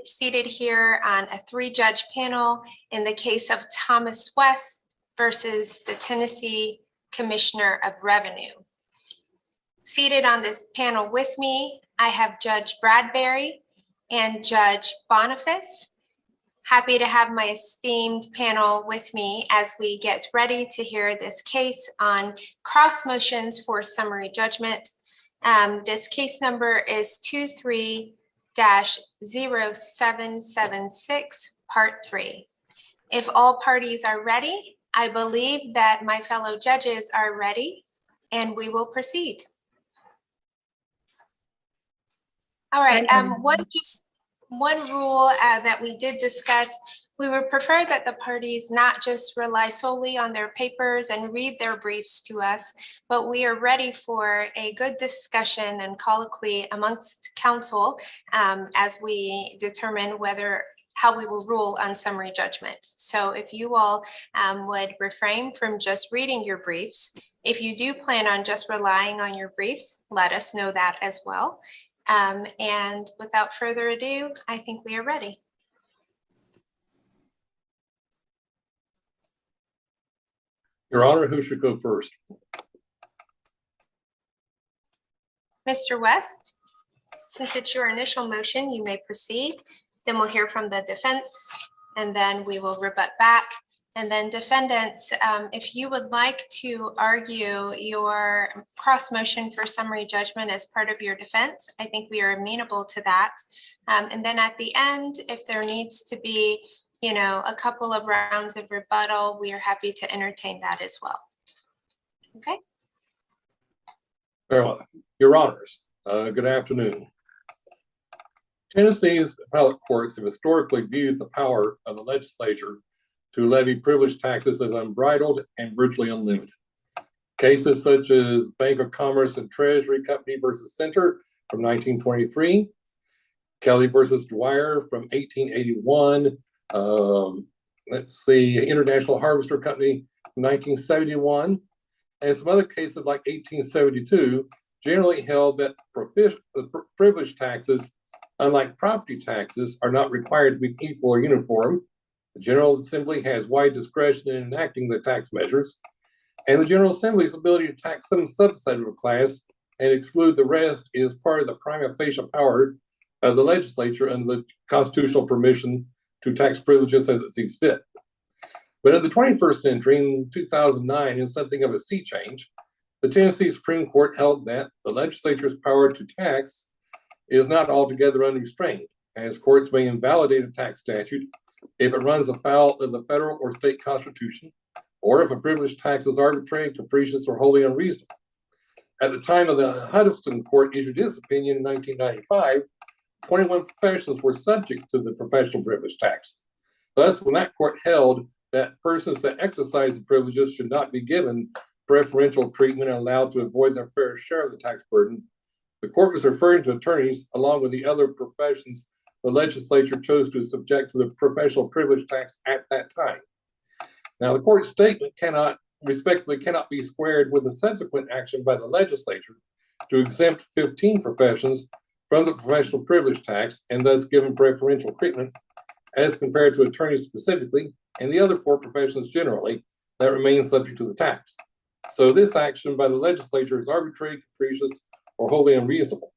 seated here on a 3-judge panel in the case of Thomas West versus the Tennessee Commissioner of Revenue. Seated on this panel with me, I have Judge Bradbury and Judge Boniface. Happy to have my esteemed panel with me as we get ready to hear this case on cross motions for summary judgment. This case number is 23-0776, Part 3. If all parties are ready, I believe that my fellow judges are ready, and we will proceed. All right, one rule that we did discuss, we would prefer that the parties not just rely solely on their papers and read their briefs to us, but we are ready for a good discussion and colloquy amongst counsel as we determine how we will rule on summary judgment. So if you all would refrain from just reading your briefs, if you do plan on just relying on your briefs, let us know that as well. And without further ado, I think we are ready. Your Honor, who should go first? Mr. West, since it's your initial motion, you may proceed. Then we'll hear from the defense, and then we will rebut back. And then defendants, if you would like to argue your cross motion for summary judgment as part of your defense, I think we are amenable to that. And then at the end, if there needs to be, a couple of rounds of rebuttal, we are happy to entertain that as well. Okay. Very well. Your Honors, good afternoon. Tennessee's appellate courts have historically viewed the power of the legislature to levy privilege taxes as unbridled and virtually unlimited. Cases such as Bank of Commerce and Treasury Company versus Center from 1923, Kelly versus Dwyer from 1881, International Harvester Company from 1971, and some other cases like 1872 generally held that privilege taxes, unlike property taxes, are not required to be equal or uniform. The General Assembly has wide discretion in enacting the tax measures, and the General Assembly's ability to tax some subset of a class and exclude the rest is part of the prima facie power of the legislature and the constitutional permission to tax privileges as it sees fit. But in the 21st century, in 2009, in something of a sea change, the Tennessee Supreme Court held that the legislature's power to tax is not altogether unrestrained, as courts may invalidate a tax statute if it runs afoul of the federal or state constitution, or if a privilege tax is arbitrary, capricious, or wholly unreasonable. At the time of the Huddleston Court issued its opinion in 1995, 21 professions were subject to the professional privilege tax. Thus, when that court held that persons that exercise the privileges should not be given preferential treatment and allowed to avoid their fair share of the tax burden, the court was referring to attorneys along with the other professions the legislature chose to subject to the professional privilege tax at that time. Now, the court's statement respectfully cannot be squared with the subsequent action by the legislature to exempt 15 professions from the professional privilege tax and thus given preferential treatment as compared to attorneys specifically and the other 4 professions generally that remain subject to the tax. So this action by the legislature is arbitrary, capricious, or wholly unreasonable.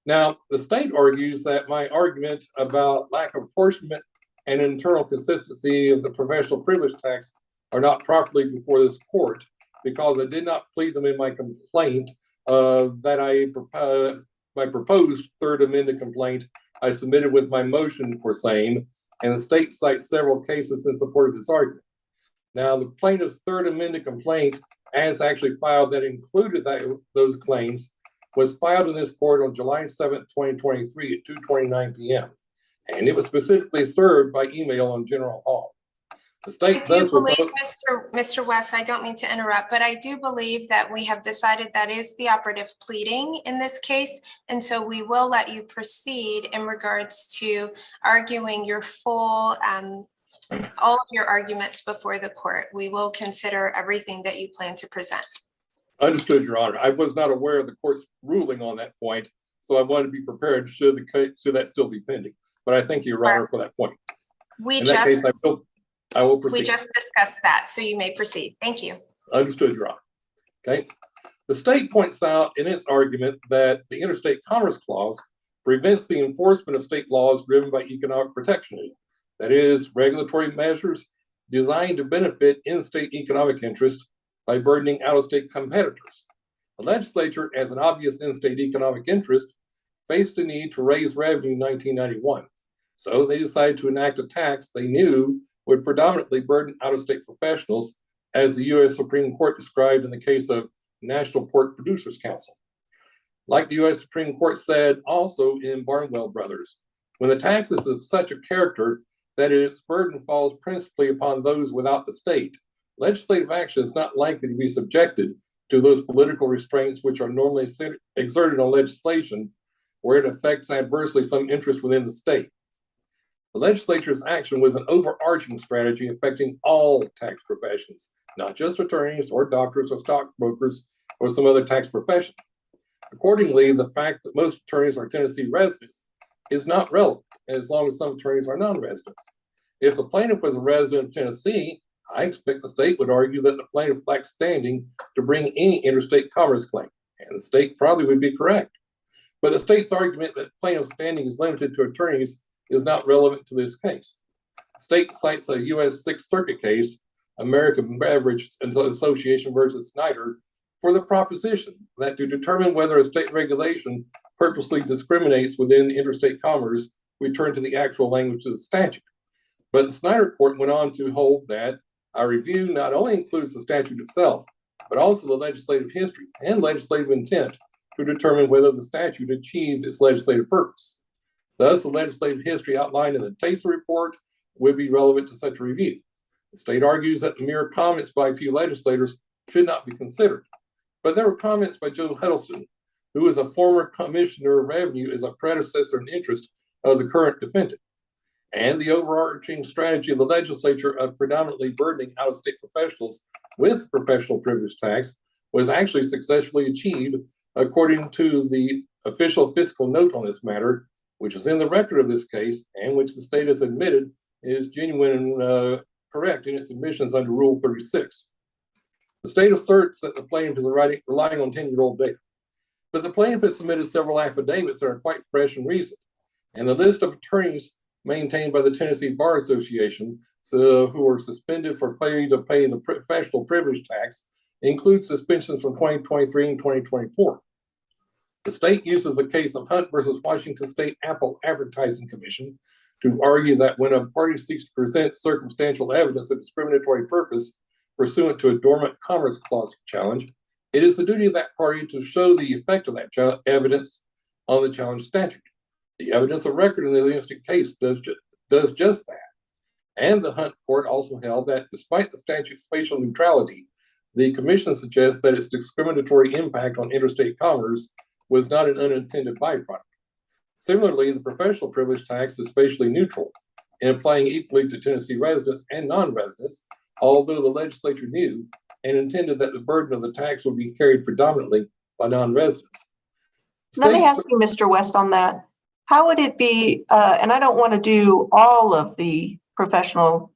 Now, the state argues that my argument about lack of apportionment and internal consistency of the professional privilege tax are not properly before this court because I did not plead them in my complaint my proposed third amended complaint I submitted with my motion for same, and the state cites several cases in support of this argument. Now, the plaintiff's third amended complaint, as actually filed that included those claims, was filed in this court on July 7th, 2023 at 2:29 p.m. And it was specifically served by email on General Hall. The state I do believe, Mr. West, I don't mean to interrupt, but I do believe that we have decided that is the operative pleading in this case. And so we will let you proceed in regards to arguing your full, all of your arguments before the court. We will consider everything that you plan to present. Understood, Your Honor. I was not aware of the court's ruling on that point. So I wanted to be prepared should that still be pending. But I thank you, Your Honor, for that point. We In that case, I will proceed. We just discussed that, so you may proceed. Thank you. Understood, Your Honor. Okay. The state points out in its argument that the Interstate Commerce Clause prevents the enforcement of state laws driven by economic protectionism. That is, regulatory measures designed to benefit in-state economic interests by burdening out-of-state competitors. The legislature, as an obvious in-state economic interest, faced a need to raise revenue in 1991. So they decided to enact a tax they knew would predominantly burden out-of-state professionals, as the U.S. Supreme Court described in the case of National Pork Producers Council. Like the U.S. Supreme Court said also in Barnwell Brothers, when the tax is of such a character that its burden falls principally upon those without the state, legislative action is not likely to be subjected to those political restraints which are normally exerted on legislation where it affects adversely some interest within the state. The legislature's action was an overarching strategy affecting all tax professions, not just attorneys or doctors or stockbrokers or some other tax profession. Accordingly, the fact that most attorneys are Tennessee residents is not relevant, as long as some attorneys are non-residents. If the plaintiff was a resident of Tennessee, I expect the state would argue that the plaintiff lacks standing to bring any interstate commerce claim, and the state probably would be correct. But the state's argument that plaintiff's standing is limited to attorneys is not relevant to this case. The state cites a U.S. Sixth Circuit case, American Beverage Association versus Snyder, for the proposition that to determine whether a state regulation purposely discriminates within interstate commerce, we turn to the actual language of the statute. But the Snyder court went on to hold that our review not only includes the statute itself, but also the legislative history and legislative intent to determine whether the statute achieved its legislative purpose. Thus, the legislative history outlined in the Taser report would be relevant to such a review. The state argues that the mere comments by a few legislators should not be considered. But there were comments by Joe Huddleston, who is a former commissioner of revenue as a predecessor in interest of the current defendant. And the overarching strategy of the legislature of predominantly burdening out-of-state professionals with professional privilege tax was actually successfully achieved, according to the official fiscal note on this matter, which is in the record of this case, and which the state has admitted is genuine and correct in its admissions under Rule 36. The state asserts that the plaintiff is relying on 10-year-old data, but the plaintiff has submitted several affidavits that are quite fresh and recent, and the list of attorneys maintained by the Tennessee Bar Association who were suspended for failing to pay the professional privilege tax includes suspensions from 2023 and 2024. The state uses the case of Hunt versus Washington State Apple Advertising Commission to argue that when a party seeks to present circumstantial evidence of discriminatory purpose pursuant to a dormant Commerce Clause challenge, it is the duty of that party to show the effect of that evidence on the challenge statute. The evidence of record in the linguistic case does just that. And the Hunt court also held that despite the statute's spatial neutrality, the commission suggests that its discriminatory impact on interstate commerce was not an unintended byproduct. Similarly, the professional privilege tax is spatially neutral in applying equally to Tennessee residents and non-residents, although the legislature knew and intended that the burden of the tax would be carried predominantly by non-residents. Let me ask you, Mr. West, on that. How would it be, and I don't want to do all of the professional,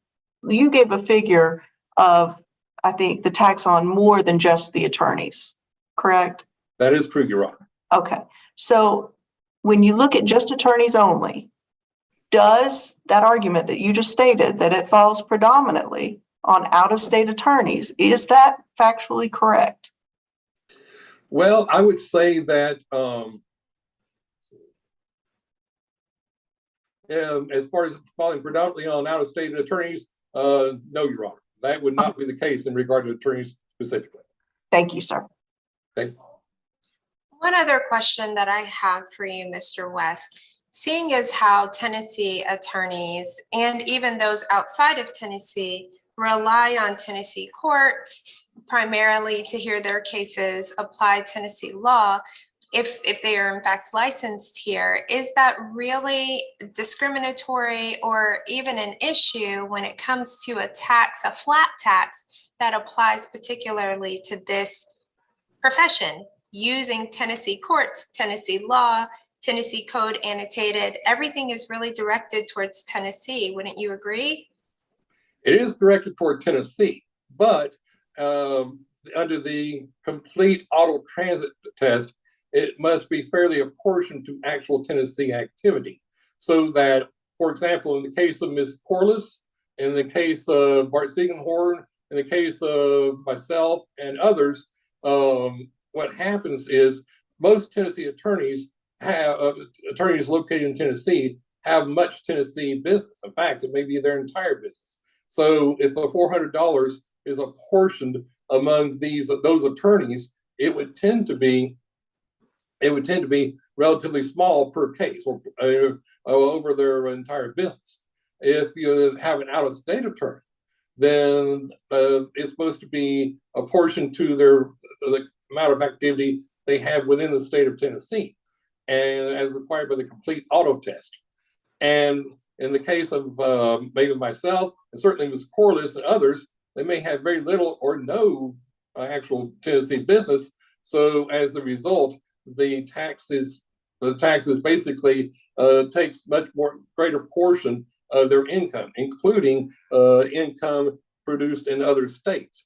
you gave a figure of, I think, the tax on more than just the attorneys, correct? That is true, Your Honor. Okay, so when you look at just attorneys only, does that argument that you just stated that it falls predominantly on out-of-state attorneys, is that factually correct? Well, I would say that as far as falling predominantly on out-of-state attorneys, no, Your Honor. That would not be the case in regard to attorneys specifically. Thank you, sir. Okay. One other question that I have for you, Mr. West, seeing as how Tennessee attorneys and even those outside of Tennessee rely on Tennessee courts primarily to hear their cases, apply Tennessee law, if they are in fact licensed here, is that really discriminatory or even an issue when it comes to a tax, a flat tax that applies particularly to this profession? using Tennessee courts, Tennessee law, Tennessee code annotated. Everything is really directed towards Tennessee. Wouldn't you agree? It is directed toward Tennessee, but under the complete auto transit test, it must be fairly apportioned to actual Tennessee activity. So that, for example, in the case of Ms. Corliss, in the case of Bart Ziegenhorn, in the case of myself and others, what happens is most Tennessee attorneys attorneys located in Tennessee have much Tennessee business. In fact, it may be their entire business. So if the $400 is apportioned among those attorneys, it would tend to be relatively small per case or over their entire business. If you have an out-of-state attorney, then it's supposed to be apportioned to the amount of activity they have within the state of Tennessee, and as required by the complete auto test. And in the case of maybe myself, and certainly Ms. Corliss and others, they may have very little or no actual Tennessee business. So as a result, the taxes basically takes much more greater portion of their income, including income produced in other states.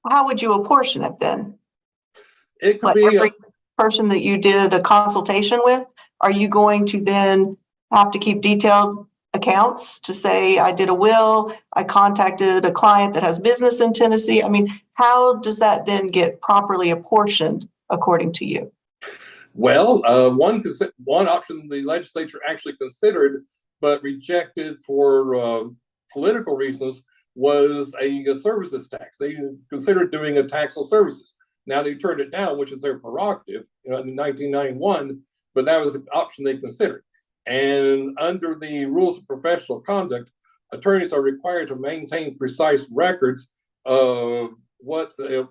How would you apportion it then? It could be every person that you did a consultation with, are you going to then have to keep detailed accounts to say, I did a will, I contacted a client that has business in Tennessee? I mean, how does that then get properly apportioned according to you? Well, one option the legislature actually considered but rejected for political reasons was a services tax. They considered doing a tax on services. Now they turned it down, which is their prerogative, in 1991, but that was an option they considered. And under the rules of professional conduct, attorneys are required to maintain precise records of what they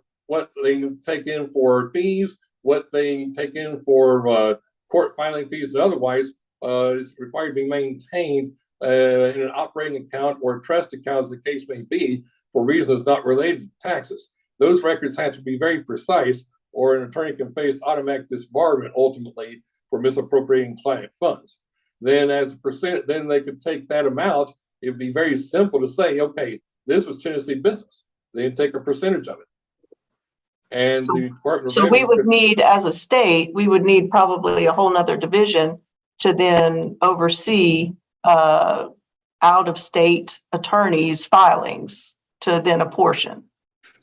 take in for fees, what they take in for court filing fees, and otherwise is required to be maintained in an operating account or a trust account, as the case may be, for reasons not related to taxes. Those records have to be very precise, or an attorney can face automatic disbarment ultimately for misappropriating client funds. Then as a percent, then they could take that amount. It would be very simple to say, okay, this was Tennessee business. They take a percentage of it. And the Department of we would need, as a state, we would need probably a whole nother division to then oversee out-of-state attorneys' filings to then apportion.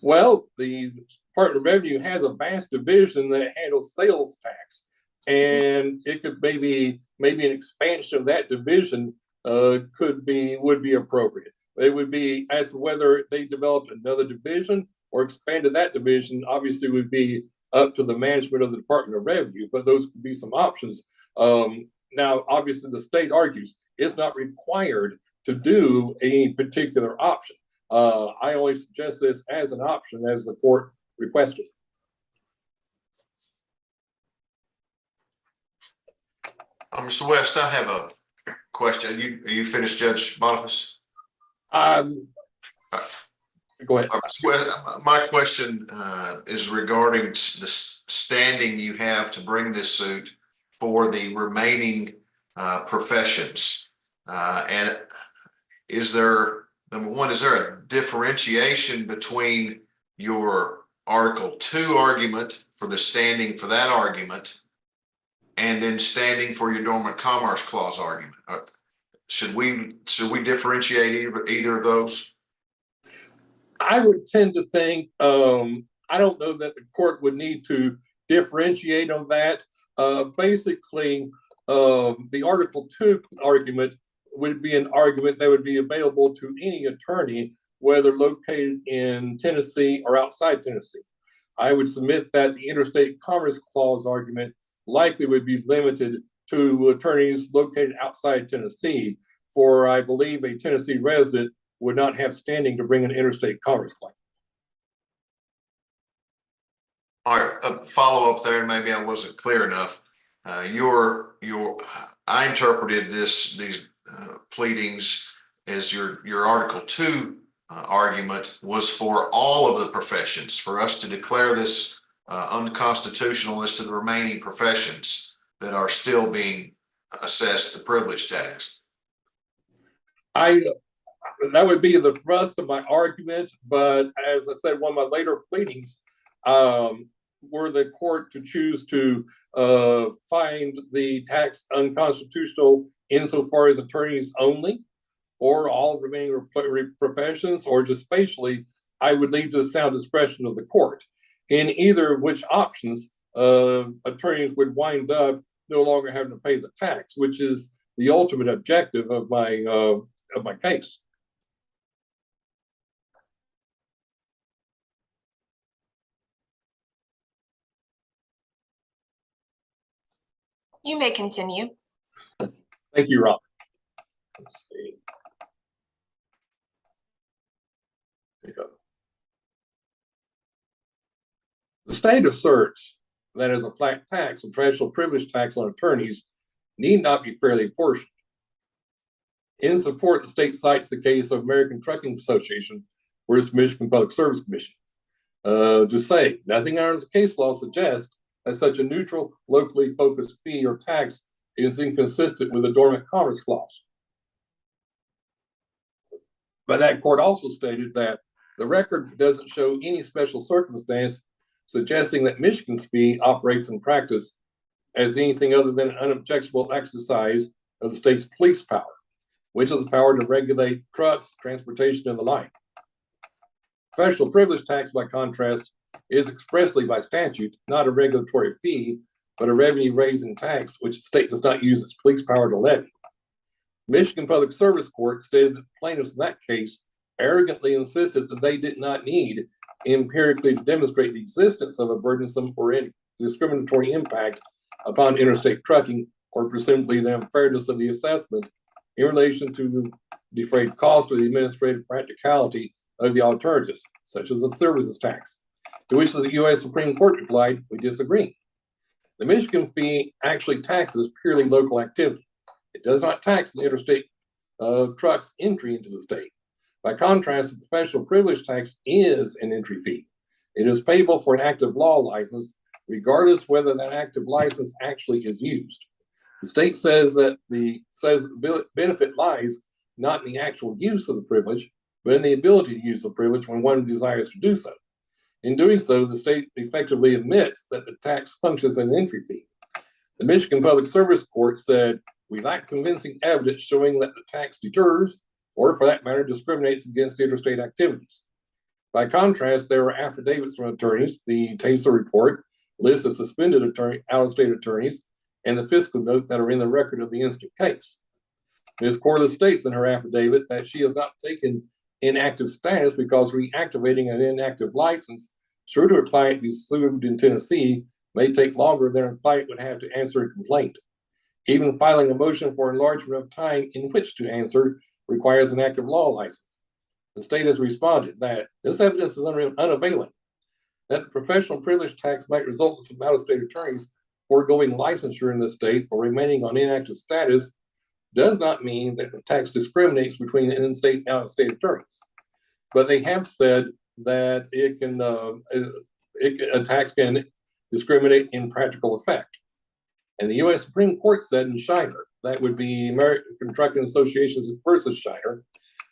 Well, the Department of Revenue has a vast division that handles sales tax, and it could maybe an expansion of that division would be appropriate. It would be as to whether they developed another division or expanded that division. Obviously, would be up to the management of the Department of Revenue, but those could be some options. Now, obviously, the state argues it's not required to do a particular option. I only suggest this as an option as the court requested. Mr. West, I have a question. Are you finished, Judge Boniface? Go ahead. My question is regarding the standing you have to bring this suit for the remaining professions. And is there, number one, is there a differentiation between your Article 2 argument for the standing for that argument and then standing for your Dormant Commerce Clause argument? Should we differentiate either of those? I would tend to think, I don't know that the court would need to differentiate on that. Basically, the Article 2 argument would be an argument that would be available to any attorney, whether located in Tennessee or outside Tennessee. I would submit that the Interstate Commerce Clause argument likely would be limited to attorneys located outside Tennessee, for I believe a Tennessee resident would not have standing to bring an interstate commerce claim. All right, a follow up there, and maybe I wasn't clear enough. I interpreted these pleadings as your Article 2 argument was for all of the professions, for us to declare this unconstitutional as to the remaining professions that are still being assessed the privilege tax? That would be the thrust of my argument, but as I said, one of my later pleadings, were the court to choose to find the tax unconstitutional insofar as attorneys only, or all remaining professions, or just spatially, I would leave to the sound discretion of the court. In either which options, attorneys would wind up no longer having to pay the tax, which is the ultimate objective of my case. You may continue. Thank you, Rob. Let's see. There you go. The state asserts that as a flat tax, a professional privilege tax on attorneys need not be fairly apportioned. In support, the state cites the case of American Trucking Association versus Michigan Public Service Commission. To say, nothing under the case law suggests that such a neutral, locally focused fee or tax is inconsistent with the Dormant Commerce Clause. But that court also stated that the record doesn't show any special circumstance suggesting that Michigan's fee operates in practice as anything other than an unobjectionable exercise of the state's police power, which is the power to regulate trucks, transportation, and the like. Professional privilege tax, by contrast, is expressly by statute not a regulatory fee, but a revenue-raising tax, which the state does not use its police power to levy. Michigan Public Service Court stated that the plaintiffs in that case arrogantly insisted that they did not need empirically to demonstrate the existence of a burdensome or any discriminatory impact upon interstate trucking, or presumably the unfairness of the assessment in relation to the defrayed cost or the administrative practicality of the alternatives, such as the services tax, to which the U.S. Supreme Court replied, we disagree. The Michigan fee actually taxes purely local activity. It does not tax the interstate trucks entry into the state. By contrast, the professional privilege tax is an entry fee. It is payable for an active law license, regardless whether that active license actually is used. The state says that the benefit lies not in the actual use of the privilege, but in the ability to use the privilege when one desires to do so. In doing so, the state effectively admits that the tax functions as an entry fee. The Michigan Public Service Court said, we lack convincing evidence showing that the tax deters, or for that matter, discriminates against interstate activities. By contrast, there are affidavits from attorneys, the TASER report, list of suspended out-of-state attorneys, and the fiscal note that are in the record of the instant case. Ms. Corliss states in her affidavit that she has not taken inactive status because reactivating an inactive license, should her client be sued in Tennessee, may take longer than a client would have to answer a complaint. Even filing a motion for enlargement of time in which to answer requires an active law license. The state has responded that this evidence is unavailing, that the professional privilege tax might result from out-of-state attorneys foregoing licensure in the state or remaining on inactive status does not mean that the tax discriminates between in-state and out-of-state attorneys. But they have said that a tax can discriminate in practical effect. And the U.S. Supreme Court said in Shiner, that would be American Trucking Associations versus Shiner,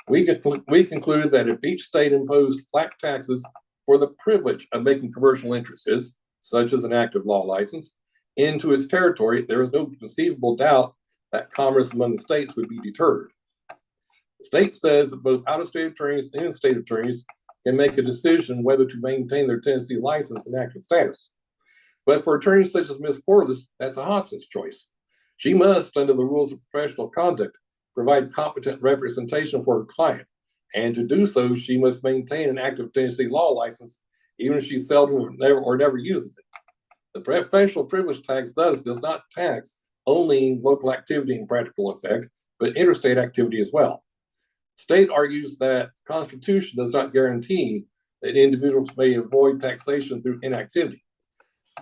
we concluded that if each state imposed flat taxes for the privilege of making commercial interests, such as an active law license, into its territory, there is no conceivable doubt that commerce among the states would be deterred. The state says that both out-of-state attorneys and in-state attorneys can make a decision whether to maintain their Tennessee license and active status. But for attorneys such as Ms. Corliss, that's a Hobson's choice. She must, under the rules of professional conduct, provide competent representation for her client. And to do so, she must maintain an active Tennessee law license, even if she seldom or never uses it. The professional privilege tax thus does not tax only local activity in practical effect, but interstate activity as well. State argues that the Constitution does not guarantee that individuals may avoid taxation through inactivity.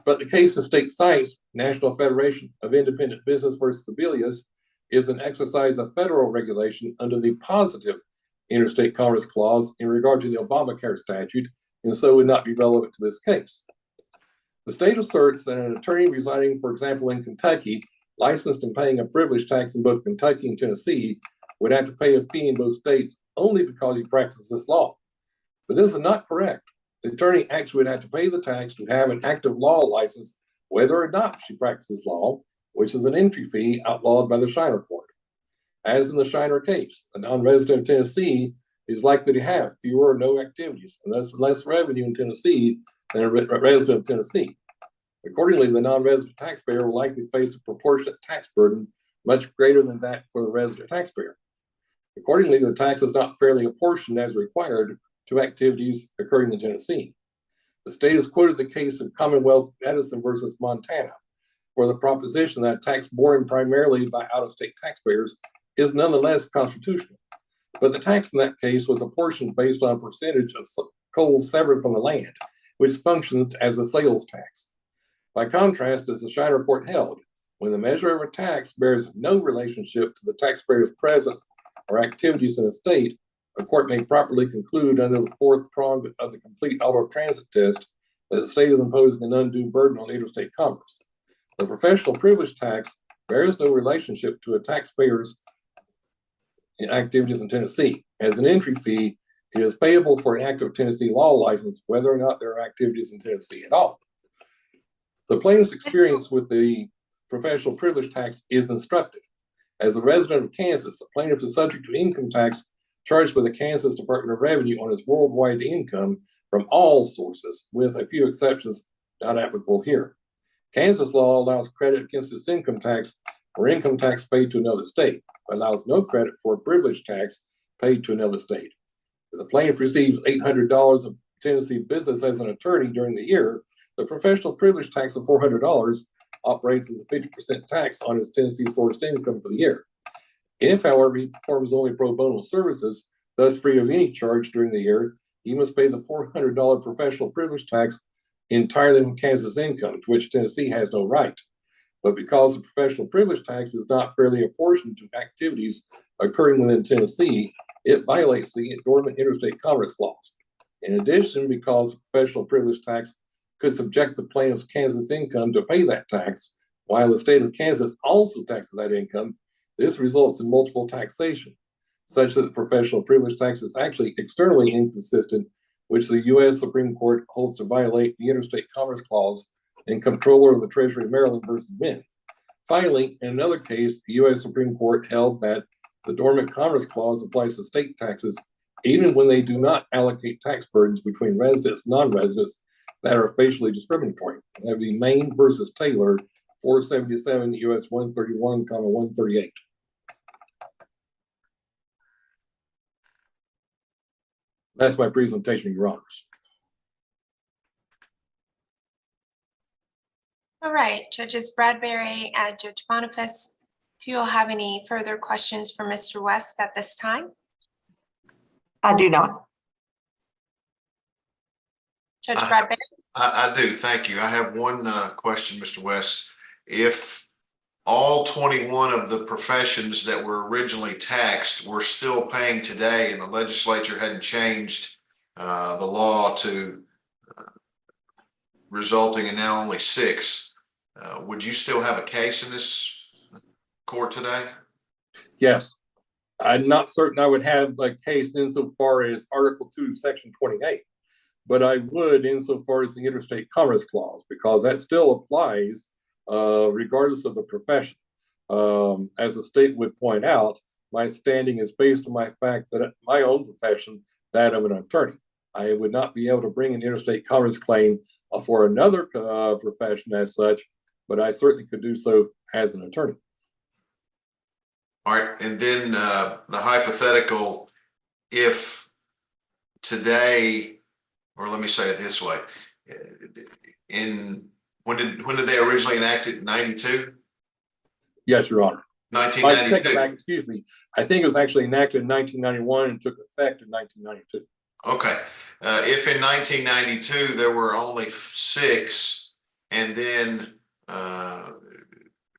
But the case the state cites, National Federation of Independent Business versus Sebelius, is an exercise of federal regulation under the positive interstate commerce clause in regard to the Obamacare statute, and so would not be relevant to this case. The state asserts that an attorney residing, for example, in Kentucky, licensed and paying a privilege tax in both Kentucky and Tennessee, would have to pay a fee in both states only because he practices law. But this is not correct. The attorney actually would have to pay the tax to have an active law license, whether or not she practices law, which is an entry fee outlawed by the Shiner Court. As in the Shiner case, a non-resident of Tennessee is likely to have fewer or no activities, and thus less revenue in Tennessee than a resident of Tennessee. Accordingly, the non-resident taxpayer will likely face a proportionate tax burden much greater than that for the resident taxpayer. Accordingly, the tax is not fairly apportioned as required to activities occurring in Tennessee. The state has quoted the case of Commonwealth Davidson versus Montana for the proposition that tax borne primarily by out-of-state taxpayers is nonetheless constitutional. But the tax in that case was apportioned based on a percentage of coal severed from the land, which functions as a sales tax. By contrast, as the Shiner Court held, when the measure of a tax bears no relationship to the taxpayer's presence or activities in a state, a court may properly conclude under the fourth prong of the complete auto transit test that the state is imposing an undue burden on interstate commerce. The professional privilege tax bears no relationship to a taxpayer's activities in Tennessee. As an entry fee, it is payable for an active Tennessee law license, whether or not there are activities in Tennessee at all. The plaintiff's experience with the professional privilege tax is instructive. As a resident of Kansas, the plaintiff is subject to income tax charged by the Kansas Department of Revenue on his worldwide income from all sources, with a few exceptions not applicable here. Kansas law allows credit against its income tax for income tax paid to another state, but allows no credit for privilege tax paid to another state. If the plaintiff receives $800 of Tennessee business as an attorney during the year, the professional privilege tax of $400 operates as a 50% tax on his Tennessee sourced income for the year. If, however, he performs only pro bono services, thus free of any charge during the year, he must pay the $400 professional privilege tax entirely from Kansas income, to which Tennessee has no right. But because the professional privilege tax is not fairly apportioned to activities occurring within Tennessee, it violates the Dormant Interstate Commerce Clause. In addition, because the professional privilege tax could subject the plaintiff's Kansas income to pay that tax, while the state of Kansas also taxes that income, this results in multiple taxation, such that the professional privilege tax is actually externally inconsistent, which the U.S. Supreme Court holds to violate the Interstate Commerce Clause and Comptroller of the Treasury of Maryland versus Mint. Finally, in another case, the U.S. Supreme Court held that the Dormant Commerce Clause applies to state taxes even when they do not allocate tax burdens between residents and non-residents that are facially discriminatory. That would be Maine versus Taylor, 477 U.S. 131, 138. That's my presentation, Your Honors. All right, Judges Bradbury and Judge Boniface, do you all have any further questions for Mr. West at this time? I do not. Judge Bradbury? I do, thank you. I have one question, Mr. West. If all 21 of the professions that were originally taxed were still paying today and the legislature hadn't changed the law to resulting in now only 6, would you still have a case in this court today? Yes. I'm not certain I would have a case insofar as Article 2, Section 28, but I would insofar as the Interstate Commerce Clause, because that still applies regardless of the profession. As the state would point out, my standing is based on my fact that my own profession, that of an attorney. I would not be able to bring an interstate commerce claim for another profession as such, but I certainly could do so as an attorney. All right, and then the hypothetical, if today, or let me say it this way, when did they originally enact it? 92? Yes, Your Honor. 1992. Excuse me. I think it was actually enacted in 1991 and took effect in 1992. Okay. If in 1992 there were only 6, and then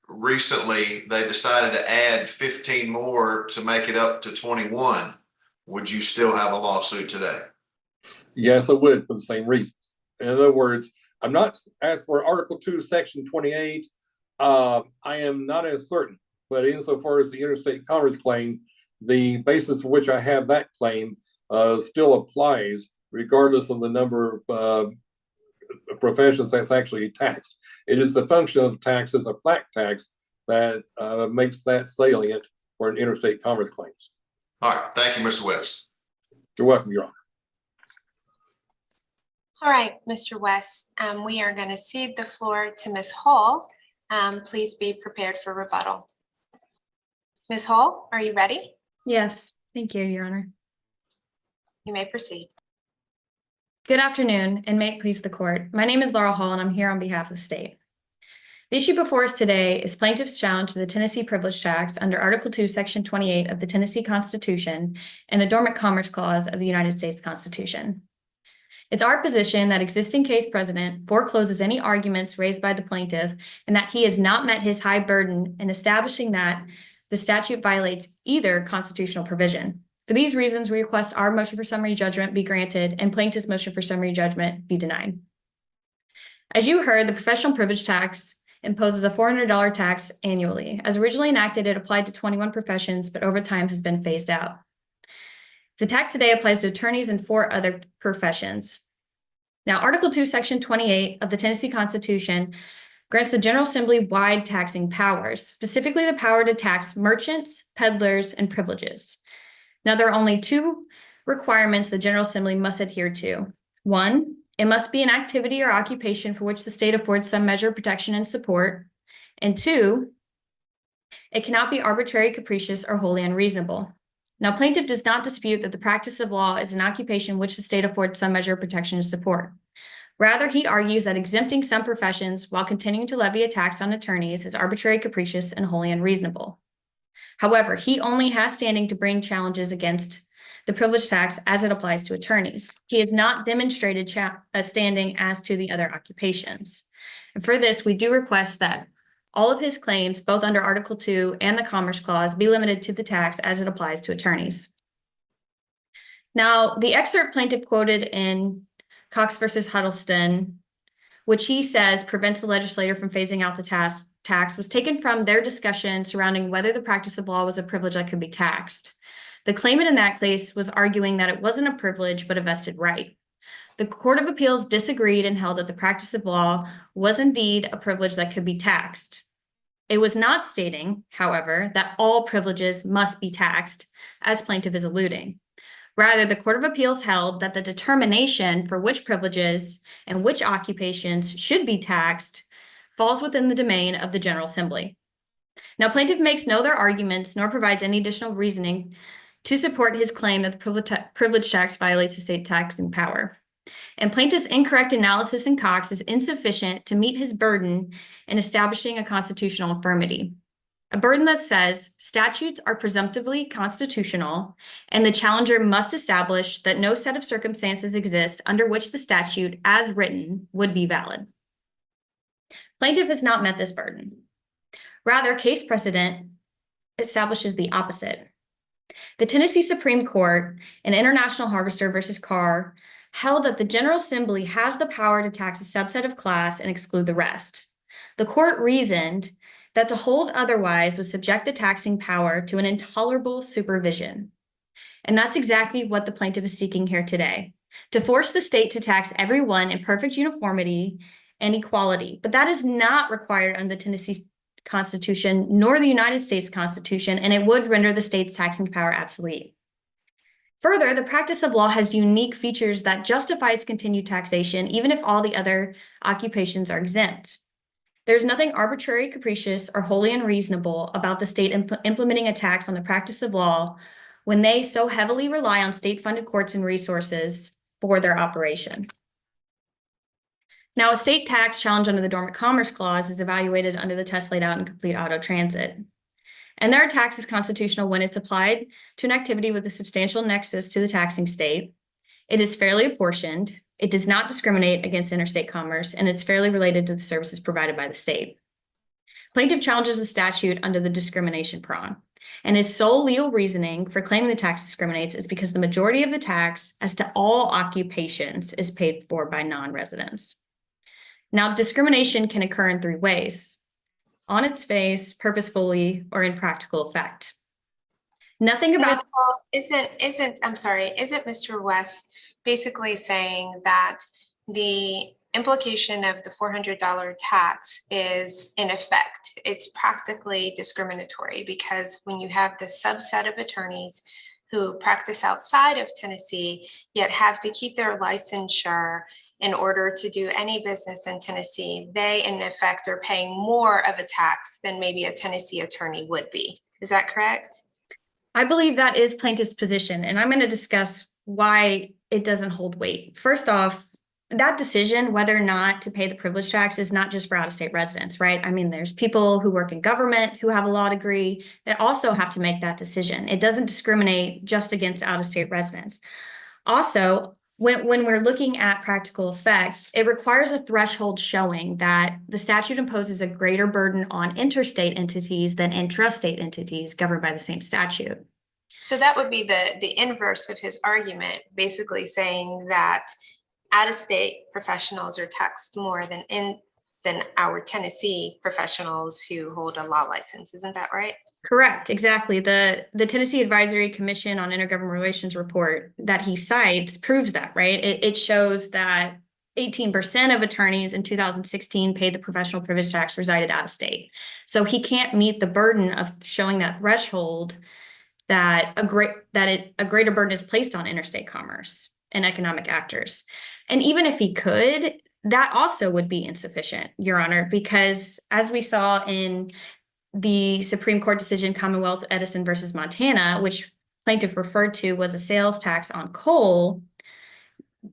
recently they decided to add 15 more to make it up to 21, would you still have a lawsuit today? Yes, I would, for the same reasons. In other words, I'm not, as for Article 2, Section 28, I am not as certain, but insofar as the interstate commerce claim, the basis for which I have that claim still applies, regardless of the number of professions that's actually taxed. It is the function of tax as a flat tax that makes that salient for an interstate commerce claims. All right, thank you, Mr. West. You're welcome, Your Honor. All right, Mr. West, we are going to cede the floor to Ms. Hall. Please be prepared for rebuttal. Ms. Hall, are you ready? Yes, thank you, Your Honor. You may proceed. Good afternoon, and may it please the court. My name is Laurel Hall, and I'm here on behalf of the state. The issue before us today is plaintiff's challenge to the Tennessee Privilege Tax under Article 2, Section 28 of the Tennessee Constitution and the Dormant Commerce Clause of the United States Constitution. It's our position that existing case precedent forecloses any arguments raised by the plaintiff and that he has not met his high burden in establishing that the statute violates either constitutional provision. For these reasons, we request our motion for summary judgment be granted and plaintiff's motion for summary judgment be denied. As you heard, the professional privilege tax imposes a $400 tax annually. As originally enacted, it applied to 21 professions, but over time has been phased out. The tax today applies to attorneys and 4 other professions. Now, Article 2, Section 28 of the Tennessee Constitution grants the General Assembly wide taxing powers, specifically the power to tax merchants, peddlers, and privileges. Now, there are only 2 requirements the General Assembly must adhere to. 1, it must be an activity or occupation for which the state affords some measure of protection and support. And 2, it cannot be arbitrary, capricious, or wholly unreasonable. Now, plaintiff does not dispute that the practice of law is an occupation which the state affords some measure of protection and support. Rather, he argues that exempting some professions while continuing to levy a tax on attorneys is arbitrary, capricious, and wholly unreasonable. However, he only has standing to bring challenges against the privilege tax as it applies to attorneys. He has not demonstrated a standing as to the other occupations. And for this, we do request that all of his claims, both under Article 2 and the Commerce Clause, be limited to the tax as it applies to attorneys. Now, the excerpt plaintiff quoted in Cox versus Huddleston, which he says prevents the legislator from phasing out the tax, was taken from their discussion surrounding whether the practice of law was a privilege that could be taxed. The claimant in that case was arguing that it wasn't a privilege, but a vested right. The Court of Appeals disagreed and held that the practice of law was indeed a privilege that could be taxed. It was not stating, however, that all privileges must be taxed, as plaintiff is alluding. Rather, the Court of Appeals held that the determination for which privileges and which occupations should be taxed falls within the domain of the General Assembly. Now, plaintiff makes no other arguments nor provides any additional reasoning to support his claim that the privilege tax violates the state taxing power. And plaintiff's incorrect analysis in Cox is insufficient to meet his burden in establishing a constitutional infirmity. A burden that says statutes are presumptively constitutional and the challenger must establish that no set of circumstances exist under which the statute as written would be valid. Plaintiff has not met this burden. Rather, case precedent establishes the opposite. The Tennessee Supreme Court in International Harvester versus Carr held that the General Assembly has the power to tax a subset of class and exclude the rest. The court reasoned that to hold otherwise would subject the taxing power to an intolerable supervision. And that's exactly what the plaintiff is seeking here today, to force the state to tax everyone in perfect uniformity and equality. But that is not required under the Tennessee Constitution nor the United States Constitution, and it would render the state's taxing power obsolete. Further, the practice of law has unique features that justify its continued taxation, even if all the other occupations are exempt. There's nothing arbitrary, capricious, or wholly unreasonable about the state implementing a tax on the practice of law when they so heavily rely on state-funded courts and resources for their operation. Now, a state tax challenge under the Dormant Commerce Clause is evaluated under the test laid out in Complete Auto Transit. And their tax is constitutional when it's applied to an activity with a substantial nexus to the taxing state. It is fairly apportioned. It does not discriminate against interstate commerce, and it's fairly related to the services provided by the state. Plaintiff challenges the statute under the discrimination prong, and his sole legal reasoning for claiming the tax discriminates is because the majority of the tax as to all occupations is paid for by non-residents. Now, discrimination can occur in three ways: on its face, purposefully, or in practical effect. Nothing about Ms. Hall, isn't Mr. West basically saying that the implication of the $400 tax is in effect, it's practically discriminatory, because when you have the subset of attorneys who practice outside of Tennessee, yet have to keep their licensure in order to do any business in Tennessee, they in effect are paying more of a tax than maybe a Tennessee attorney would be. Is that correct? I believe that is plaintiff's position, and I'm going to discuss why it doesn't hold weight. First off, that decision whether or not to pay the privilege tax is not just for out-of-state residents, right? I mean, there's people who work in government who have a law degree that also have to make that decision. It doesn't discriminate just against out-of-state residents. Also, when we're looking at practical effect, it requires a threshold showing that the statute imposes a greater burden on interstate entities than intrastate entities governed by the same statute. So that would be the inverse of his argument, basically saying that out-of-state professionals are taxed more than our Tennessee professionals who hold a law license. Isn't that right? Correct, exactly. The Tennessee Advisory Commission on Intergovernmental Relations report that he cites proves that, right? It shows that 18% of attorneys in 2016 paid the professional privilege tax resided out of state. So he can't meet the burden of showing that threshold that a greater burden is placed on interstate commerce and economic actors. And even if he could, that also would be insufficient, Your Honor, because as we saw in the Supreme Court decision Commonwealth Edison versus Montana, which plaintiff referred to was a sales tax on coal,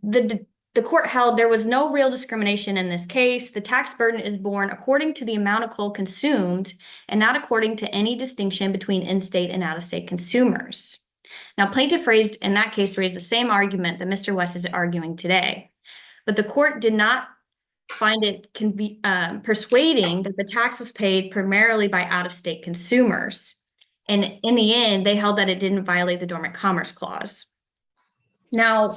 the court held there was no real discrimination in this case. The tax burden is borne according to the amount of coal consumed and not according to any distinction between in-state and out-of-state consumers. Now, plaintiff in that case raised the same argument that Mr. West is arguing today, but the court did not find it persuading that the tax was paid primarily by out-of-state consumers. And in the end, they held that it didn't violate the Dormant Commerce Clause. Now,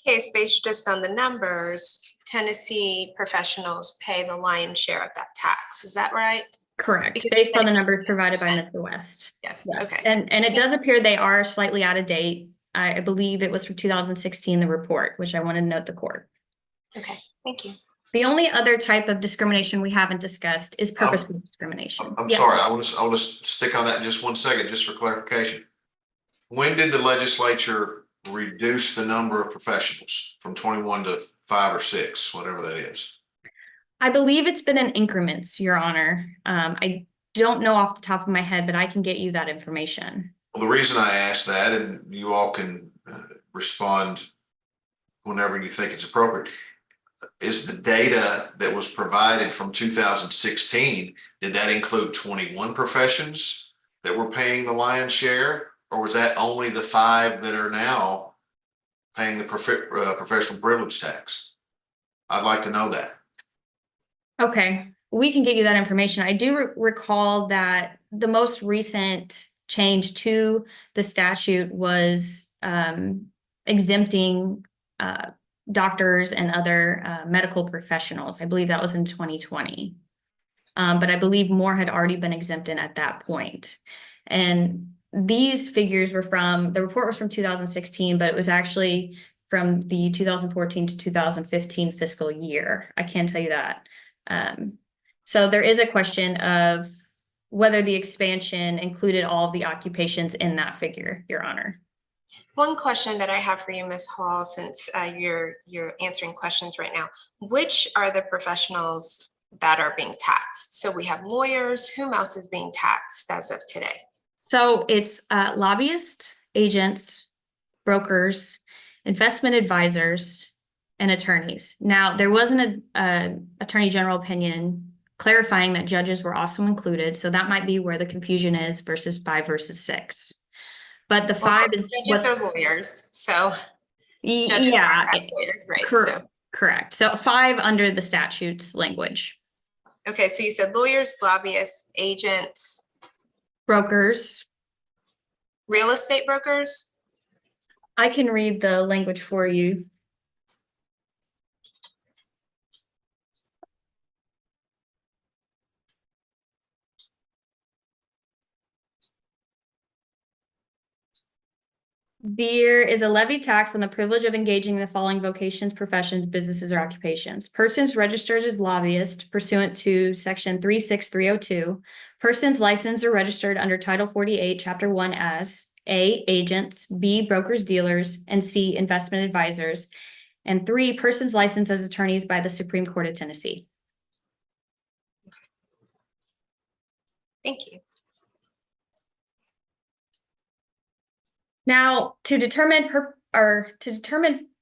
case based just on the numbers, Tennessee professionals pay the lion's share of that tax. Is that right? correct, Because based on the numbers provided by Mr. West. Yes, Yeah. okay. And it does appear they are slightly out of date. I believe it was from 2016, the report, which I want to note the court. Okay, thank you. The only other type of discrimination we haven't discussed is purposeful discrimination. I'm Yes. sorry, I want to stick on that just 1 second, just for clarification. When did the legislature reduce the number of professionals from 21 to 5 or 6, whatever that is? I believe it's been in increments, Your Honor. I don't know off the top of my head, but I can get you that information. Well, the reason I ask that, and you all can respond whenever you think it's appropriate, is the data that was provided from 2016, did that include 21 professions that were paying the lion's share? Or was that only the 5 that are now paying the professional privilege tax? I'd like to know that. Okay, we can get you that information. I do recall that the most recent change to the statute was exempting doctors and other medical professionals. I believe that was in 2020. But I believe more had already been exempted at that point. And these figures were the report was from 2016, but it was actually from the 2014 to 2015 fiscal year. I can tell you that. So there is a question of whether the expansion included all of the occupations in that figure, Your Honor. One question that I have for you, Ms. Hall, since you're answering questions right now, which are the professionals that are being taxed? So we have lawyers. Whom else is being taxed as of today? So it's lobbyists, agents, brokers, investment advisors, and attorneys. Now, there wasn't an attorney general opinion clarifying that judges were also included. So that might be where the confusion is versus 5 versus 6. But the 5 is judges are lawyers. So judges yeah, are lawyers, right? Correct. So 5 under the statute's language. Okay, so you said lawyers, lobbyists, agents, Brokers. real estate brokers. I can read the language for you. There is a levy tax on the privilege of engaging in the following vocations, professions, businesses, or occupations. Persons registered as lobbyists pursuant to section 36302. Persons licensed or registered under Title 48, Chapter 1 as A, agents, B, brokers, dealers, and C, investment advisors. And 3, persons licensed as attorneys by the Supreme Court of Tennessee. Thank you. Now, to determine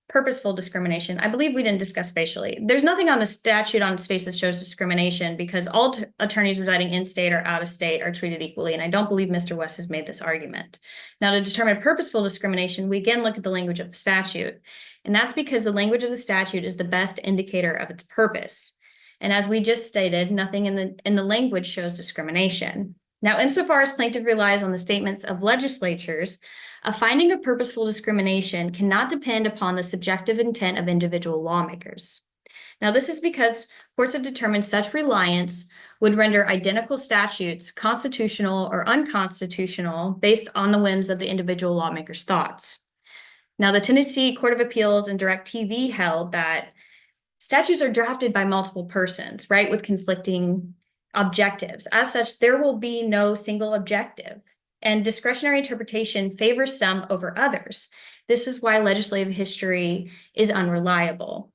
purposeful discrimination, I believe we didn't discuss facially. There's nothing on the statute on its face that shows discrimination because all attorneys residing in state or out of state are treated equally, and I don't believe Mr. West has made this argument. Now, to determine purposeful discrimination, we again look at the language of the statute, and that's because the language of the statute is the best indicator of its purpose. And as we just stated, nothing in the language shows discrimination. Now, insofar as plaintiff relies on the statements of legislatures, a finding of purposeful discrimination cannot depend upon the subjective intent of individual lawmakers. Now, this is because courts have determined such reliance would render identical statutes constitutional or unconstitutional based on the whims of the individual lawmaker's thoughts. Now, the Tennessee Court of Appeals and DirecTV held that statutes are drafted by multiple persons, right, with conflicting objectives. As such, there will be no single objective, and discretionary interpretation favors some over others. This is why legislative history is unreliable.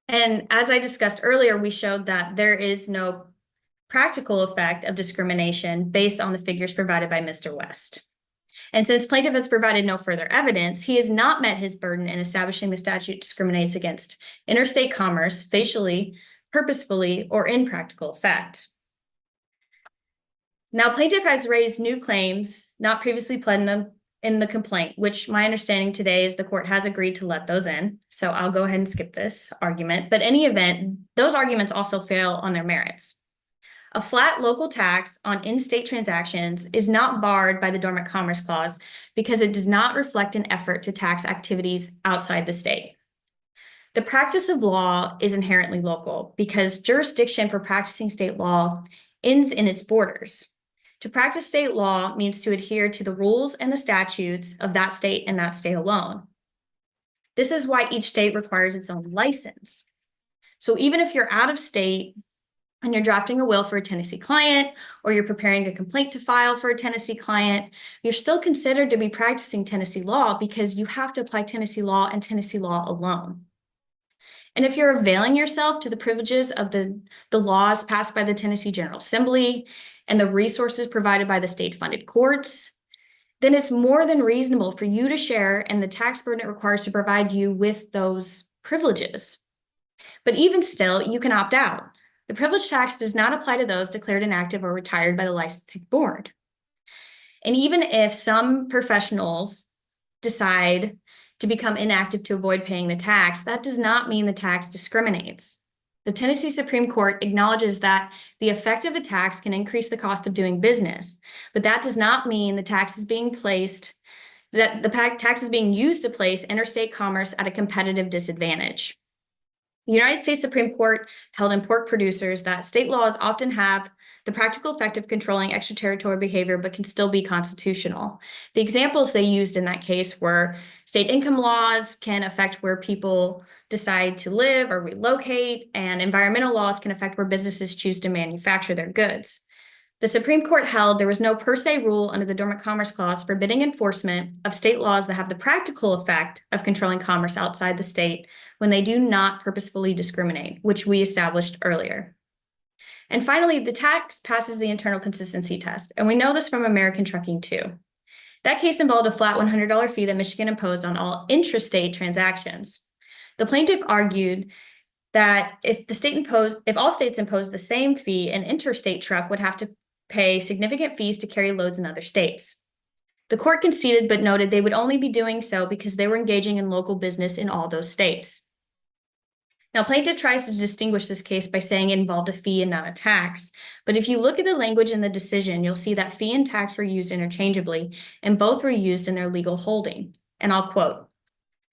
And as I discussed earlier, we showed that there is no practical effect of discrimination based on the figures provided by Mr. West. And since plaintiff has provided no further evidence, he has not met his burden in establishing the statute discriminates against interstate commerce facially, purposefully, or in practical effect. Now, plaintiff has raised new claims not previously pled in the complaint, which my understanding today is the court has agreed to let those in. So I'll go ahead and skip this argument. But in any event, those arguments also fail on their merits. A flat local tax on in-state transactions is not barred by the Dormant Commerce Clause because it does not reflect an effort to tax activities outside the state. The practice of law is inherently local because jurisdiction for practicing state law ends in its borders. To practice state law means to adhere to the rules and the statutes of that state and that state alone. This is why each state requires its own license. So even if you're out of state and you're drafting a will for a Tennessee client, or you're preparing a complaint to file for a Tennessee client, you're still considered to be practicing Tennessee law because you have to apply Tennessee law and Tennessee law alone. And if you're availing yourself to the privileges of the laws passed by the Tennessee General Assembly and the resources provided by the state-funded courts, then it's more than reasonable for you to share in the tax burden it requires to provide you with those privileges. But even still, you can opt out. The privilege tax does not apply to those declared inactive or retired by the licensing board. And even if some professionals decide to become inactive to avoid paying the tax, that does not mean the tax discriminates. The Tennessee Supreme Court acknowledges that the effect of a tax can increase the cost of doing business, but that does not mean the tax is being used to place interstate commerce at a competitive disadvantage. The United States Supreme Court held in pork producers that state laws often have the practical effect of controlling extraterritorial behavior, but can still be constitutional. The examples they used in that case were state income laws can affect where people decide to live or relocate, and environmental laws can affect where businesses choose to manufacture their goods. The Supreme Court held there was no per se rule under the Dormant Commerce Clause forbidding enforcement of state laws that have the practical effect of controlling commerce outside the state when they do not purposefully discriminate, which we established earlier. And finally, the tax passes the internal consistency test, and we know this from American Trucking too. That case involved a flat $100 fee that Michigan imposed on all intrastate transactions. The plaintiff argued that if all states imposed the same fee, an interstate truck would have to pay significant fees to carry loads in other states. The court conceded but noted they would only be doing so because they were engaging in local business in all those states. Now, plaintiff tries to distinguish this case by saying it involved a fee and not a tax. But if you look at the language in the decision, you'll see that fee and tax were used interchangeably, and both were used in their legal holding. And I'll quote,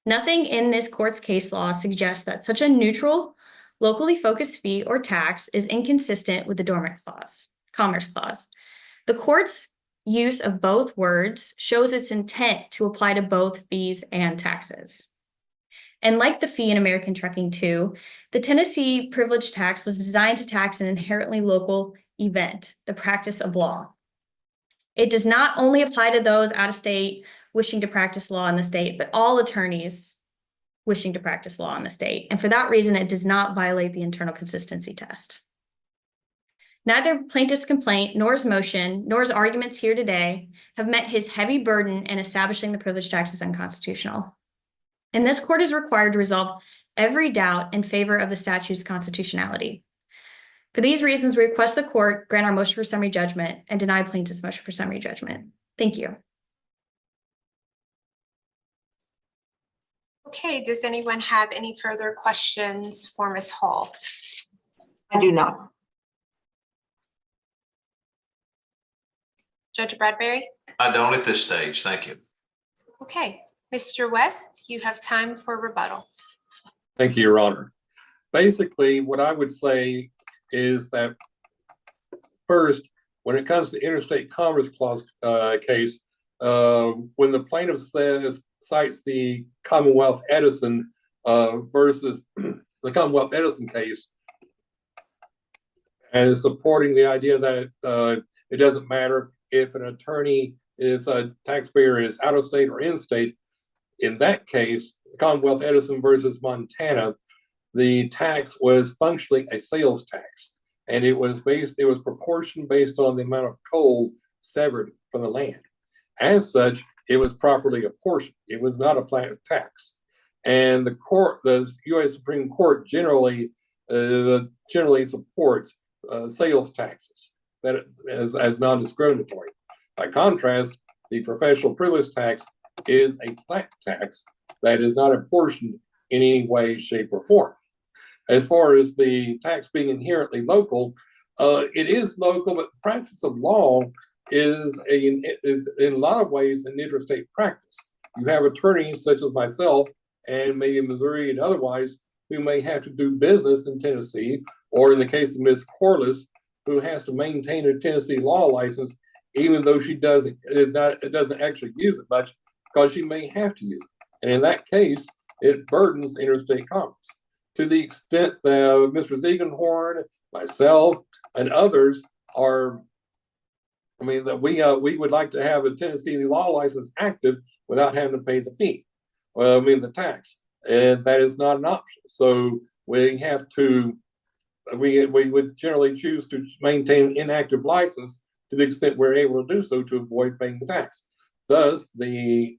"Nothing in this court's case law suggests that such a neutral, locally focused fee or tax is inconsistent with the Dormant Commerce Clause. The court's use of both words shows its intent to apply to both fees and taxes. And like the fee in American Trucking 2, the Tennessee privilege tax was designed to tax an inherently local event, the practice of law. It does not only apply to those out of state wishing to practice law in the state, but all attorneys wishing to practice law in the state. And for that reason, it does not violate the internal consistency test. Neither plaintiff's complaint, nor his motion, nor his arguments here today have met his heavy burden in establishing the privilege tax is unconstitutional. And this court is required to resolve every doubt in favor of the statute's constitutionality. For these reasons, we request the court grant our motion for summary judgment and deny plaintiff's motion for summary judgment. Thank you. Okay, does anyone have any further questions for Ms. Hall? I do not. Judge Bradbury? I don't at this stage. Thank you. Okay, Mr. West, you have time for rebuttal. Thank you, Your Honor. Basically, what I would say is that first, when it comes to interstate commerce clause case, when the plaintiff cites the Commonwealth Edison versus the Commonwealth Edison case as supporting the idea that it doesn't matter if an attorney is a taxpayer is out of state or in state. In that case, Commonwealth Edison versus Montana, the tax was functionally a sales tax, and it was proportioned based on the amount of coal severed from the land. As such, it was properly apportioned. It was not a flat tax. And the U.S. Supreme Court generally supports sales taxes that as non-discriminatory. By contrast, the professional privilege tax is a flat tax that is not apportioned in any way, shape, or form. As far as the tax being inherently local, it is local, but the practice of law is in a lot of ways an interstate practice. You have attorneys such as myself and maybe in Missouri and otherwise who may have to do business in Tennessee, or in the case of Ms. Corliss, who has to maintain a Tennessee law license, even though she doesn't actually use it much because she may have to use it. And in that case, it burdens interstate commerce. To the extent that Mr. Ziegenhorn, myself, and others that we would like to have a Tennessee law license active without having to pay the fee, the tax, and that is not an option. So we would generally choose to maintain an inactive license to the extent we're able to do so to avoid paying the tax. Thus, the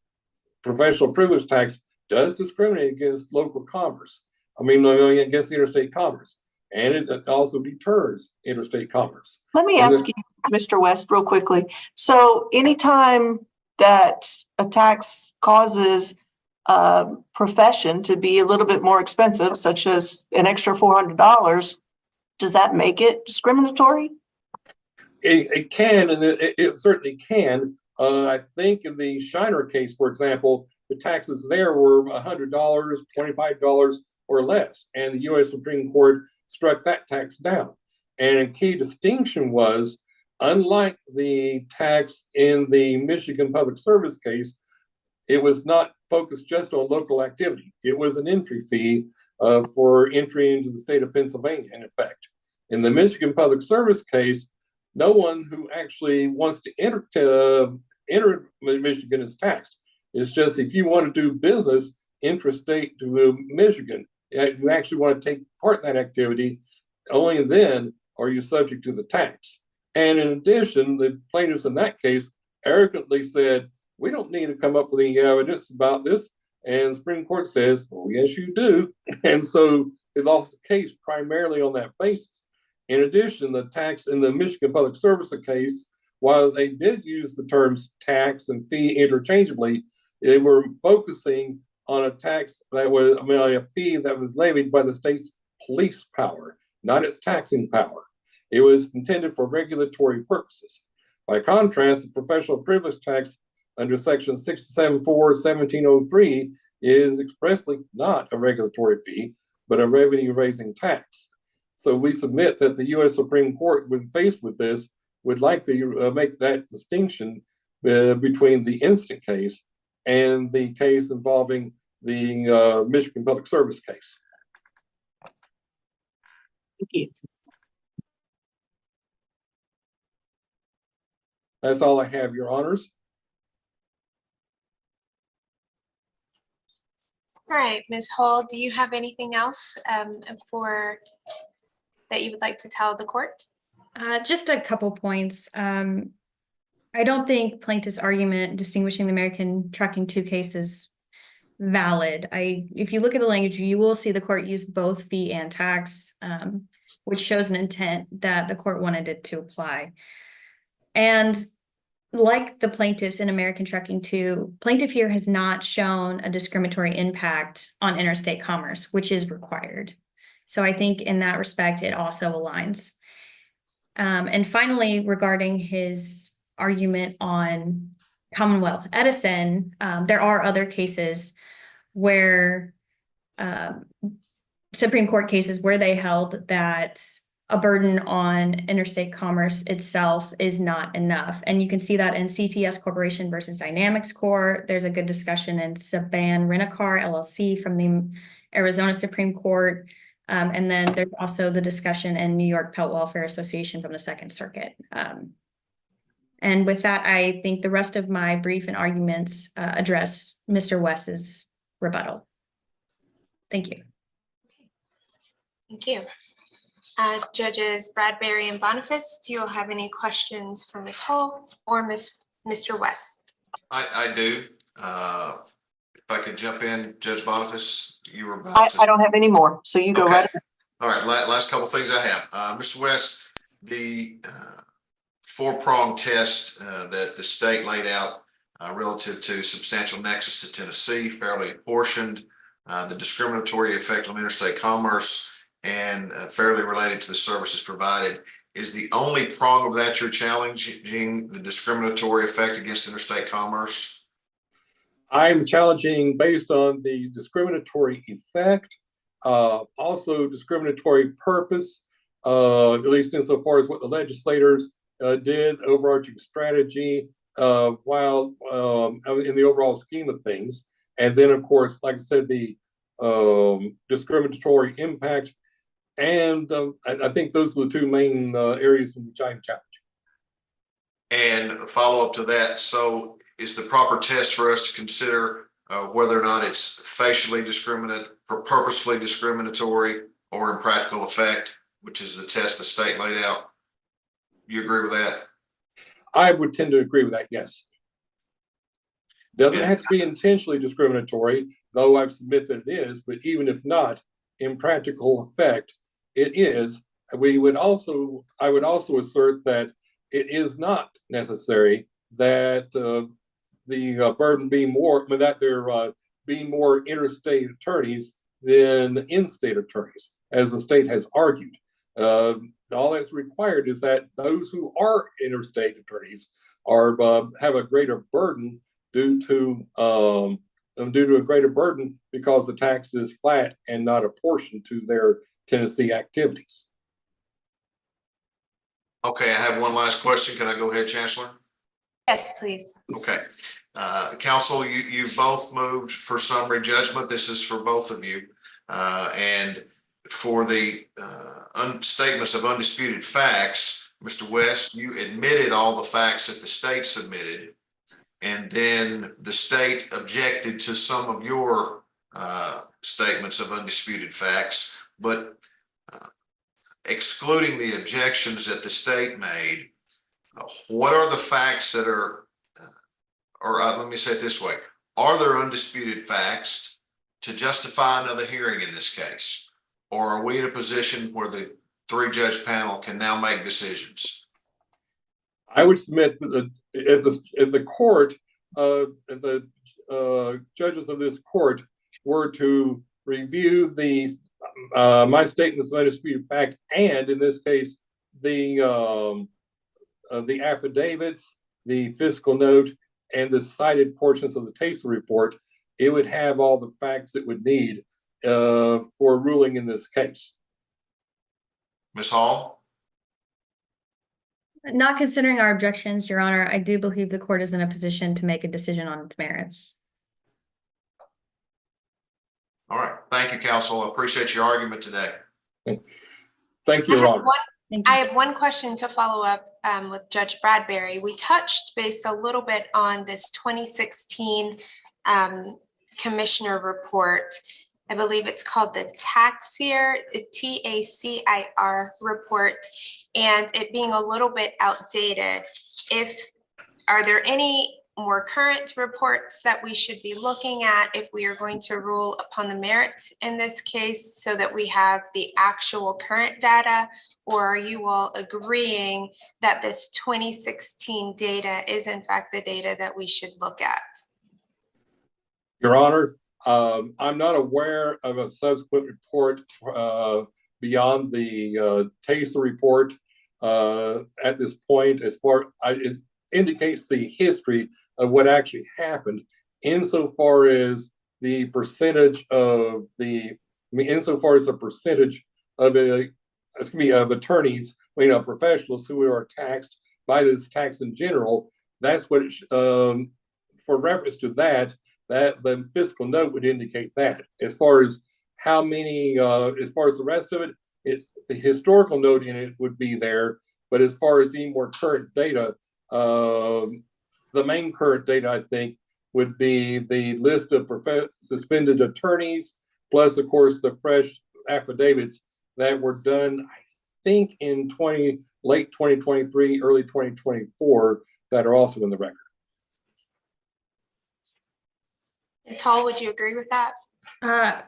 professional privilege tax does discriminate against local commerce. Against interstate commerce, and it also deters interstate commerce. Let me ask you, Mr. West, real quickly. So anytime that a tax causes a profession to be a little bit more expensive, such as an extra $400, does that make it discriminatory? It can, and it certainly can. I think in the Shiner case, for example, the taxes there were $100, $25 or less, and the U.S. Supreme Court struck that tax down. And a key distinction was, unlike the tax in the Michigan Public Service case, it was not focused just on local activity. It was an entry fee for entry into the state of Pennsylvania, in effect. In the Michigan Public Service case, no one who actually wants to enter Michigan is taxed. It's just if you want to do business intrastate to Michigan, you actually want to take part in that activity, only then are you subject to the tax. And in addition, the plaintiffs in that case arrogantly said, we don't need to come up with any evidence about this. And the Supreme Court says, well, yes, you do. And so they lost the case primarily on that basis. In addition, the tax in the Michigan Public Service case, while they did use the terms tax and fee interchangeably, they were focusing on a tax that was, a fee that was levied by the state's police power, not its taxing power. It was intended for regulatory purposes. By contrast, the professional privilege tax under Section 67(4)(1703) is expressly not a regulatory fee, but a revenue-raising tax. So we submit that the U.S. Supreme Court, when faced with this, would like to make that distinction between the instant case and the case involving the Michigan Public Service case. Thank you. That's all I have, Your Honors. All right, Ms. Hall, do you have anything else that you would like to tell the court? Just a couple points. I don't think plaintiff's argument distinguishing the American Trucking 2 case is valid. If you look at the language, you will see the court use both fee and tax, which shows an intent that the court wanted it to apply. And like the plaintiffs in American Trucking 2, plaintiff here has not shown a discriminatory impact on interstate commerce, which is required. So I think in that respect, it also aligns. And finally, regarding his argument on Commonwealth Edison, there are other cases where Supreme Court cases where they held that a burden on interstate commerce itself is not enough. And you can see that in CTS Corporation versus Dynamics Corp. There's a good discussion in Saban Rent-A-Car LLC from the Arizona Supreme Court. And then there's also the discussion in New York Pelt Welfare Association from the Second Circuit. And with that, I think the rest of my brief and arguments address Mr. West's rebuttal. Thank you. Thank you. Judges Bradbury and Boniface, do you have any questions for Ms. Hall or Mr. West? I do. If I could jump in, Judge Boniface, you were about I don't have any more, so you go Okay. right ahead. All right, last couple things I have. Mr. West, the four-prong test that the state laid out relative to substantial nexus to Tennessee, fairly apportioned, the discriminatory effect on interstate commerce, and fairly related to the services provided, is the only prong of that you're challenging the discriminatory effect against interstate commerce? I'm challenging based on the discriminatory effect, also discriminatory purpose, at least insofar as what the legislators did, overarching strategy, while in the overall scheme of things. And then, of course, like I said, the discriminatory impact. And I think those are the two main areas in which I'm challenging. And a follow-up to that, so is the proper test for us to consider whether or not it's facially purposefully discriminatory, or impractical effect, which is the test the state laid out? You agree with that? I would tend to agree with that, yes. Doesn't have to be intentionally discriminatory, though I submit that it is, but even if not, impractical effect, it is. I would also assert that it is not necessary that the burden be more, that there be more interstate attorneys than in-state attorneys, as the state has argued. All that's required is that those who are interstate attorneys are have a greater burden due to a greater burden because the tax is flat and not apportioned to their Tennessee activities. Okay, I have one last question. Can I go ahead, Chancellor? Yes, please. Okay. Counsel, you both moved for summary judgment. This is for both of you. And for the statements of undisputed facts, Mr. West, you admitted all the facts that the state submitted, and then the state objected to some of your statements of undisputed facts, but excluding the objections that the state made, what are the facts that are, let me say it this way, are there undisputed facts to justify another hearing in this case? Or are we in a position where the three-judge panel can now make decisions? I would submit that if the court, the judges of this court were to review my statements of undisputed fact, and in this case, the affidavits, the fiscal note, and the cited portions of the TASER report, it would have all the facts it would need for ruling in this case. Ms. Hall? Not considering our objections, Your Honor, I do believe the court is in a position to make a decision on its merits. All right. Thank you, counsel. I appreciate your argument today. Thank you, Your Honor. Thank you. I have one question to follow up with Judge Bradbury. We touched base a little bit on this 2016 commissioner report. I believe it's called the TACIR report, and it being a little bit outdated. Are there any more current reports that we should be looking at if we are going to rule upon the merits in this case, so that we have the actual current data? Or are you all agreeing that this 2016 data is in fact the data that we should look at? Your Honor, I'm not aware of a subsequent report beyond the TASER report at this point. It indicates the history of what actually happened insofar as the percentage of of attorneys, professionals who are taxed by this tax in general. That's what for reference to that the fiscal note would indicate that. As far as how many, as far as the rest of it, it's the historical note in it would be there. But as far as any more current data, the main current data, I think, would be the list of suspended attorneys, plus, of course, the fresh affidavits that were done, I think, in late 2023, early 2024, that are also in the record. Ms. Hall, would you agree with that?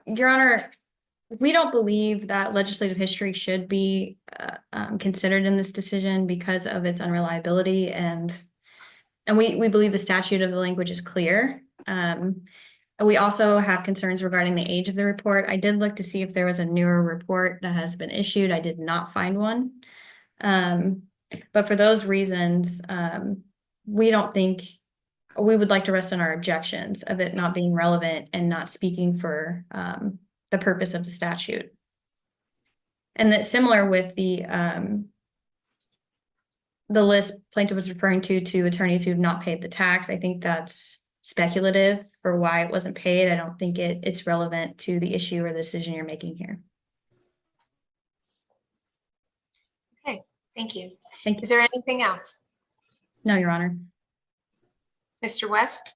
Your Honor, we don't believe that legislative history should be considered in this decision because of its unreliability, and we believe the statute of the language is clear. We also have concerns regarding the age of the report. I did look to see if there was a newer report that has been issued. I did not find one. But for those reasons, we would like to rest on our objections of it not being relevant and not speaking for the purpose of the statute. And that similar with the list plaintiff was referring to attorneys who have not paid the tax. I think that's speculative for why it wasn't paid. I don't think it's relevant to the issue or the decision you're making here. Okay, thank you. Thank you. Is there anything else? No, Your Honor. Mr. West?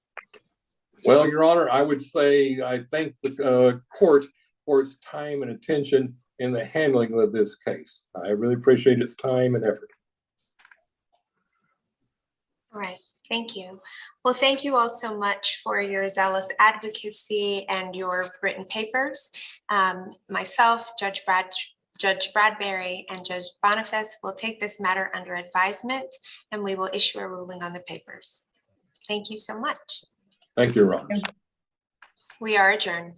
Well, Your Honor, I would say I thank the court for its time and attention in the handling of this case. I really appreciate its time and effort. All right, thank you. Well, thank you all so much for your zealous advocacy and your written papers. Myself, Judge Bradbury, and Judge Boniface will take this matter under advisement, and we will issue a ruling on the papers. Thank you so much. Thank you, Your Honor. We are adjourned.